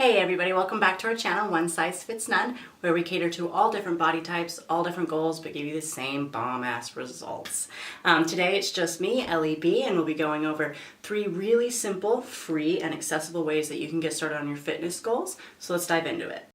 Hey everybody, welcome back to our channel, One Size Fits None, where we cater to all different body types, all different goals, but give you the same bomb-ass results. Today it's just me, Ellie B, and we'll be going over 3 really simple, free, and accessible ways that you can get started on your fitness goals. So let's dive into it.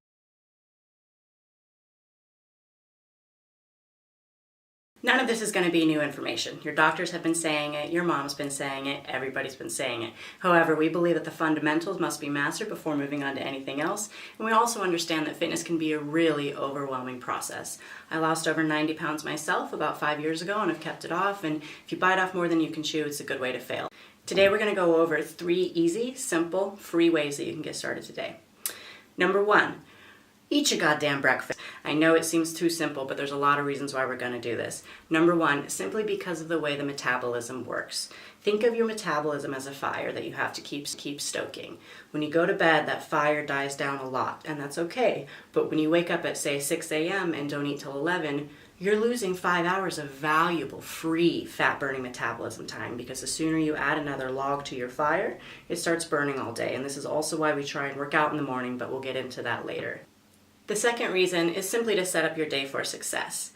None of this is going to be new information. Your doctors have been saying it, your mom's been saying it, everybody's been saying it. However, we believe that the fundamentals must be mastered before moving on to anything else, and we also understand that fitness can be a really overwhelming process. I lost over 90 pounds myself about 5 years ago and have kept it off, and if you bite off more than you can chew, it's a good way to fail. Today we're going to go over 3 easy, simple, free ways that you can get started today. Number 1. Eat your goddamn breakfast. I know it seems too simple, but there's a lot of reasons why we're going to do this. Number 1, simply because of the way the metabolism works. Think of your metabolism as a fire that you have to keep stoking. When you go to bed, that fire dies down a lot, and that's okay. But when you wake up at, say, 6 a.m. and don't eat till 11, you're losing 5 hours of valuable, free, fat-burning metabolism time, because the sooner you add another log to your fire, it starts burning all day. And this is also why we try and work out in the morning, but we'll get into that later. The second reason is simply to set up your day for success.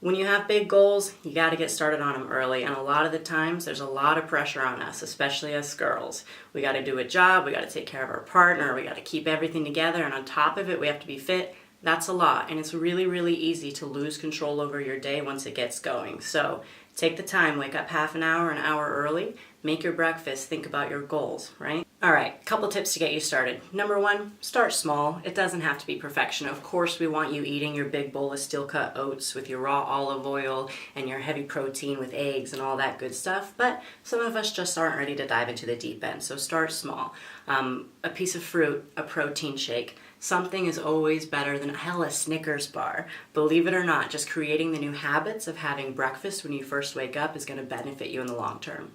When you have big goals, you got to get started on them early, and a lot of the times there's a lot of pressure on us, especially as girls. We got to do a job, we got to take care of our partner, we got to keep everything together, and on top of it we have to be fit. That's a lot, and it's really easy to lose control over your day once it gets going. So take the time, wake up half an hour early, make your breakfast, think about your goals, right? All right, couple tips to get you started. Number 1, start small. It doesn't have to be perfection. Of course, we want you eating your big bowl of steel-cut oats with your raw olive oil and your heavy protein with eggs and all that good stuff, but some of us just aren't ready to dive into the deep end, so start small. A piece of fruit, a protein shake. Something is always better than, hell, a Snickers bar. Believe it or not, just creating the new habits of having breakfast when you first wake up is going to benefit you in the long term.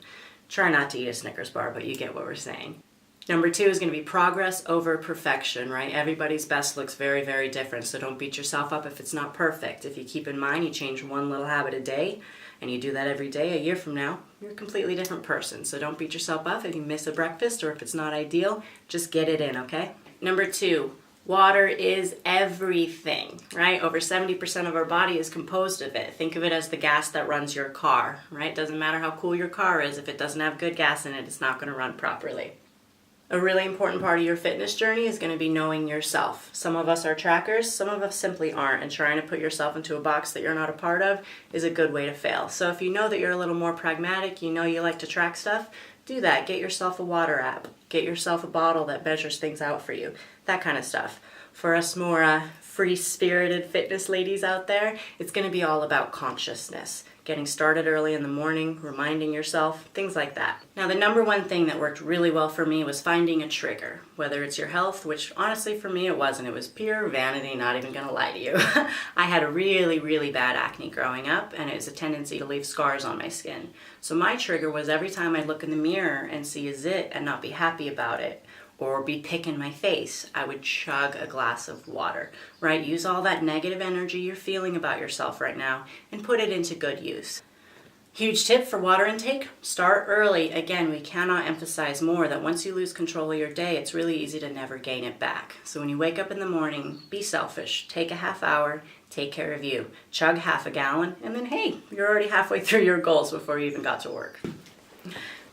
Try not to eat a Snickers bar, but you get what we're saying. Number 2 is going to be progress over perfection, right? Everybody's best looks very different, so don't beat yourself up if it's not perfect. If you keep in mind you change one little habit a day, and you do that every day, a year from now, you're a completely different person. So don't beat yourself up if you miss a breakfast or if it's not ideal. Just get it in, okay? Number 2, water is everything, right? Over 70% of our body is composed of it. Think of it as the gas that runs your car, right? Doesn't matter how cool your car is, if it doesn't have good gas in it, it's not going to run properly. A really important part of your fitness journey is going to be knowing yourself. Some of us are trackers, some of us simply aren't, and trying to put yourself into a box that you're not a part of is a good way to fail. So if you know that you're a little more pragmatic, you know you like to track stuff, do that. Get yourself a water app. Get yourself a bottle that measures things out for you. That kind of stuff. For us more free-spirited fitness ladies out there, it's going to be all about consciousness. Getting started early in the morning, reminding yourself, things like that. Now, the number 1 thing that worked really well for me was finding a trigger. Whether it's your health, which honestly for me it wasn't. It was pure vanity, not even going to lie to you. I had a really bad acne growing up, and it was a tendency to leave scars on my skin. So my trigger was every time I'd look in the mirror and see a zit and not be happy about it, or be picking my face, I would chug a glass of water, right? Use all that negative energy you're feeling about yourself right now and put it into good use. Huge tip for water intake, start early. Again, we cannot emphasize more that once you lose control of your day, it's really easy to never gain it back. So when you wake up in the morning, be selfish. Take a half hour, take care of you. Chug half a gallon, and then hey, you're already halfway through your goals before you even got to work.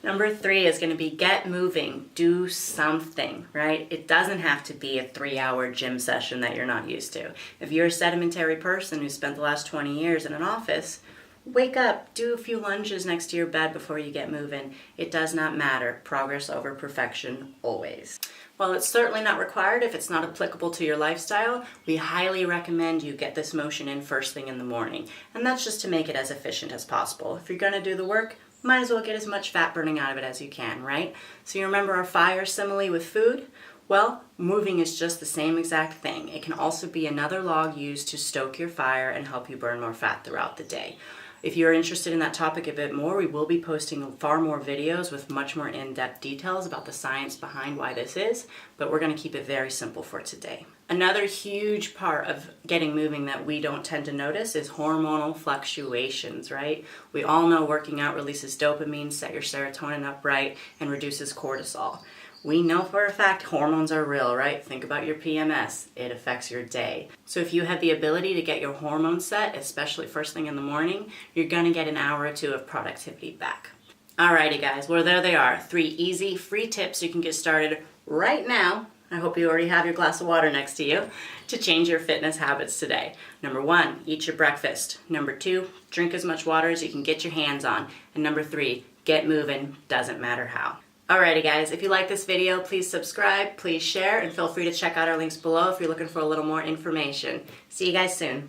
Number 3 is going to be get moving. Do something, right? It doesn't have to be a 3-hour gym session that you're not used to. If you're a sedentary person who spent the last 20 years in an office, wake up, do a few lunges next to your bed before you get moving. It does not matter. Progress over perfection, always. While it's certainly not required if it's not applicable to your lifestyle, we highly recommend you get this motion in first thing in the morning. And that's just to make it as efficient as possible. If you're going to do the work, might as well get as much fat burning out of it as you can, right? So you remember our fire simile with food? Well, moving is just the same exact thing. It can also be another log used to stoke your fire and help you burn more fat throughout the day. If you're interested in that topic a bit more, we will be posting far more videos with much more in-depth details about the science behind why this is, but we're going to keep it very simple for today. Another huge part of getting moving that we don't tend to notice is hormonal fluctuations, right? We all know working out releases dopamine, set your serotonin up right, and reduces cortisol. We know for a fact hormones are real, right? Think about your PMS. It affects your day. So if you have the ability to get your hormones set, especially first thing in the morning, you're gonna get an hour or two of productivity back. Alrighty guys, well there they are. 3 easy, free tips you can get started right now. I hope you already have your glass of water next to you to change your fitness habits today. Number 1, eat your breakfast. Number 2, drink as much water as you can get your hands on. And number 3, get moving, doesn't matter how. Alrighty guys, if you like this video, please subscribe, please share, and feel free to check out our links below if you're looking for a little more information. See you guys soon.